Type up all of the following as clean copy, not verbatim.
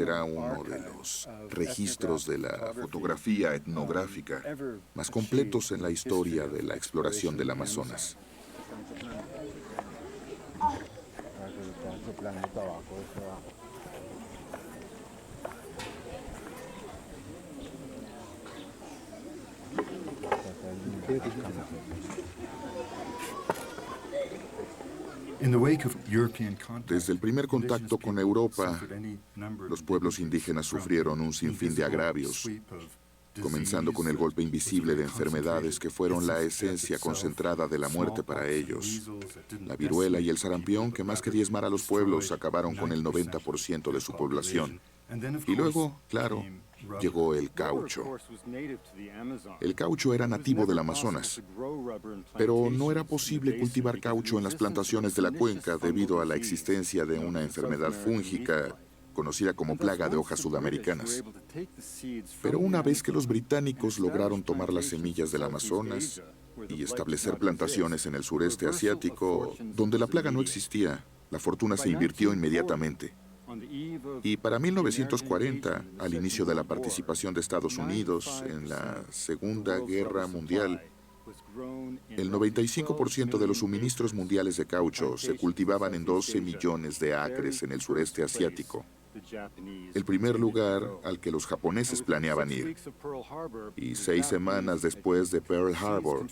será uno de los registros de la fotografía etnográfica más completos en la historia de la exploración del Amazonas. Desde el primer contacto con Europa, los pueblos indígenas sufrieron un sinfín de agravios, comenzando con el golpe invisible de enfermedades que fueron la esencia concentrada de la muerte para ellos. La viruela y el sarampión, que más que diezmar a los pueblos, acabaron con el 90% de su población. Y luego, claro, llegó el caucho. El caucho era nativo del Amazonas, pero no era posible cultivar caucho en las plantaciones de la cuenca debido a la existencia de una enfermedad fúngica conocida como plaga de hojas sudamericanas. Pero una vez que los británicos lograron tomar las semillas del Amazonas y establecer plantaciones en el sureste asiático, donde la plaga no existía, la fortuna se invirtió inmediatamente. Y para 1940, al inicio de la participación de Estados Unidos en la Segunda Guerra Mundial, el 95% de los suministros mundiales de caucho se cultivaban en 12 millones de acres en el sureste asiático, el primer lugar al que los japoneses planeaban ir. Y 6 semanas después de Pearl Harbor,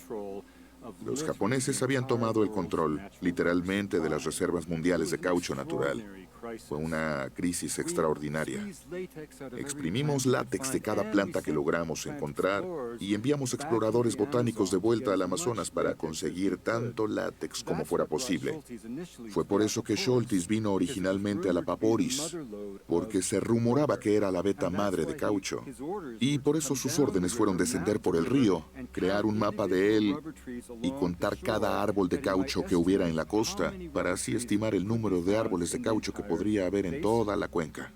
los japoneses habían tomado el control, literalmente, de las reservas mundiales de caucho natural. Fue una crisis extraordinaria. Exprimimos látex de cada planta que logramos encontrar y enviamos exploradores botánicos de vuelta al Amazonas para conseguir tanto látex como fuera posible. Fue por eso que Scholtes vino originalmente a la Paporis, porque se rumoraba que era la veta madre de caucho. Y por eso sus órdenes fueron descender por el río, crear un mapa de él y contar cada árbol de caucho que hubiera en la costa, para así estimar el número de árboles de caucho que podría haber en toda la cuenca.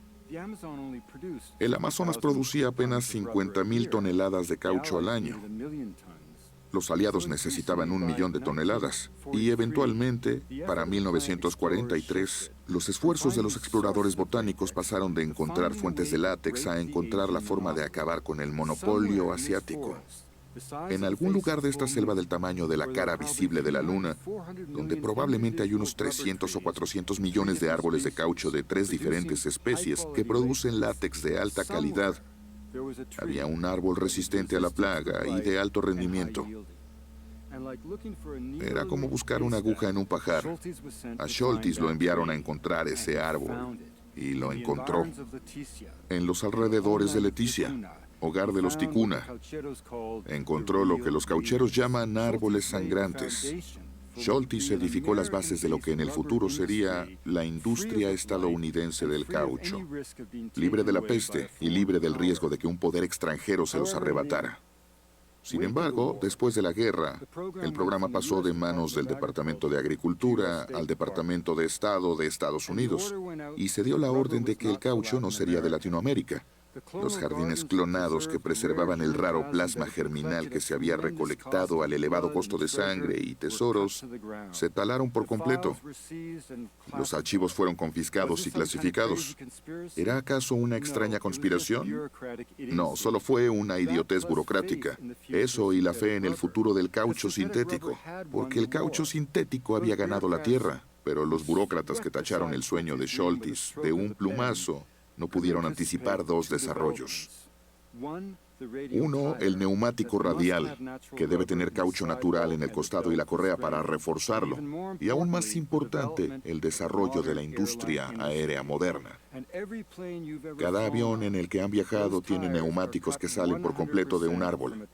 El Amazonas producía apenas 50,000 toneladas de caucho al año. Los aliados necesitaban 1 millón de toneladas y eventualmente, para 1943, los esfuerzos de los exploradores botánicos pasaron de encontrar fuentes de látex a encontrar la forma de acabar con el monopolio asiático. En algún lugar de esta selva del tamaño de la cara visible de la Luna, donde probablemente hay unos 300 o 400 millones de árboles de caucho de 3 diferentes especies que producen látex de alta calidad, había un árbol resistente a la plaga y de alto rendimiento. Era como buscar una aguja en un pajar. A Scholtes lo enviaron a encontrar ese árbol, y lo encontró en los alrededores de Leticia, hogar de los ticuna. Encontró lo que los caucheros llaman árboles sangrantes. Scholtes edificó las bases de lo que en el futuro sería la industria estadounidense del caucho, libre de la peste y libre del riesgo de que un poder extranjero se los arrebatara. Sin embargo, después de la guerra, el programa pasó de manos del Departamento de Agricultura al Departamento de Estado de Estados Unidos, y se dio la orden de que el caucho no sería de Latinoamérica. Los jardines clonados que preservaban el raro plasma germinal que se había recolectado al elevado costo de sangre y tesoros se talaron por completo. Los archivos fueron confiscados y clasificados. ¿Era acaso una extraña conspiración? No, solo fue una idiotez burocrática. Eso y la fe en el futuro del caucho sintético, porque el caucho sintético había ganado la tierra, pero los burócratas que tacharon el sueño de Scholtes de un plumazo no pudieron anticipar 2 desarrollos. Uno, el neumático radial, que debe tener caucho natural en el costado y la correa para reforzarlo. Y aún más importante, el desarrollo de la industria aérea moderna. Cada avión en el que han viajado tiene neumáticos que salen por completo de un árbol.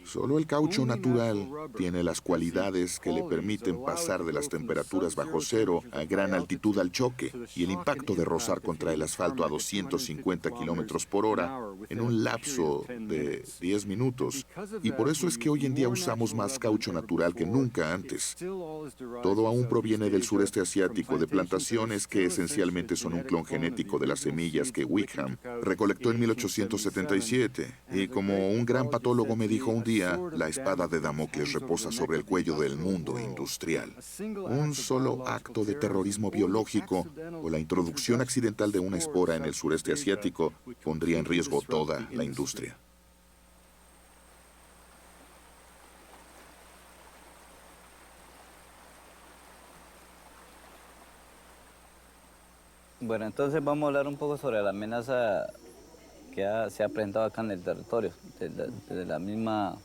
Solo el caucho natural tiene las cualidades que le permiten pasar de las temperaturas bajo cero a gran altitud al choque y el impacto de rozar contra el asfalto a 250 kilómetros por hora en un lapso de 10 minutos. Y por eso es que hoy en día usamos más caucho natural que nunca antes. Todo aún proviene del sureste asiático, de plantaciones que esencialmente son un clon genético genético de las semillas que Wickham recolectó en 1877. Y como un gran patólogo me dijo un día, la espada de Damocles reposa sobre el cuello del mundo industrial. Un solo acto de terrorismo biológico o la introducción accidental de una espora en el sureste asiático pondría en riesgo toda la industria. Bueno, entonces vamos a hablar un poco sobre la amenaza que se ha presentado acá en el territorio, desde la misma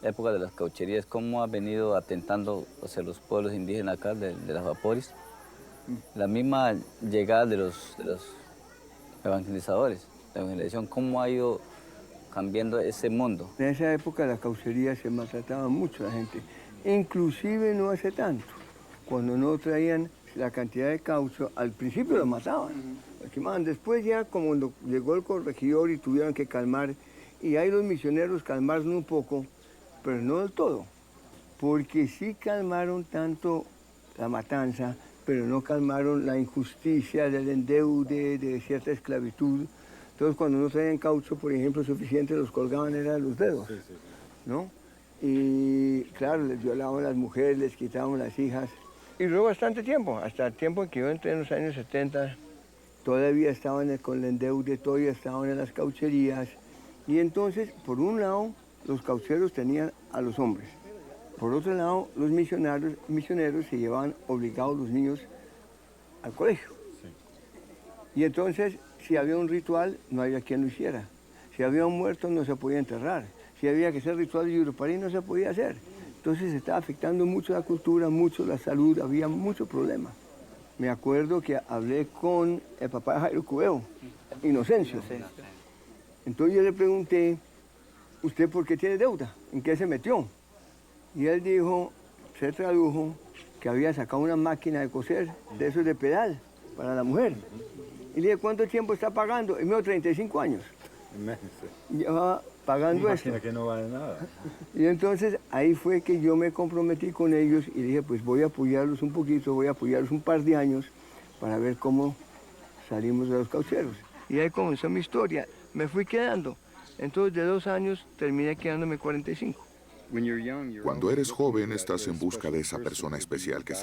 época de las caucherías, cómo ha venido atentando hacia los pueblos indígenas acá de las Vaporis. La misma llegada de los evangelizadores, la evangelización, cómo ha ido cambiando ese mundo. En esa época la cauchería se maltrataba mucho a la gente, inclusive no hace tanto. Cuando no traían la cantidad de caucho, al principio lo mataban, lo quemaban. Después ya como cuando llegó el corregidor y tuvieron que calmar, y ahí los misioneros calmaron un poco, pero no del todo, porque sí calmaron tanto la matanza, pero no calmaron la injusticia del endeude, de cierta esclavitud. Entonces cuando no traían caucho, por ejemplo, suficiente, los colgaban eran los dedos, ¿no? Y claro, les violaban a las mujeres, les quitaban las hijas. Y luego bastante tiempo, hasta el tiempo en que yo entré en los años 70, todavía estaban con el endeude, todavía estaban en las caucherías. Y entonces, por un lado, los caucheros tenían a los hombres. Por otro lado, los misioneros se llevaban obligados los niños al colegio. Y entonces, si había un ritual, no había quien lo hiciera. Si había un muerto, no se podía enterrar. Si había que hacer ritual de Yuruparí, no se podía hacer. Entonces se estaba afectando mucho la cultura, mucho la salud, había mucho problema. Me acuerdo que hablé con el papá de Jairo Cubeo, Inocencio. Entonces yo le pregunté, ¿usted por qué tiene deuda? ¿En qué se metió? Y él dijo, se tradujo, que había sacado una máquina de coser, de esos de pedal, para la mujer. Y le dije, ¿cuánto tiempo está pagando? Y me dijo, 35 años. Llevaba pagando esto. Imagina que no vale nada. Y entonces ahí fue que yo me comprometí con ellos y dije, pues voy a apoyarlos un poquito, voy a apoyarlos un par de años para ver cómo salimos de los caucheros. Y ahí comenzó mi historia. Me fui quedando. Entonces de 2 años terminé quedándome 45. Cuando eres joven estás en busca de esa persona especial que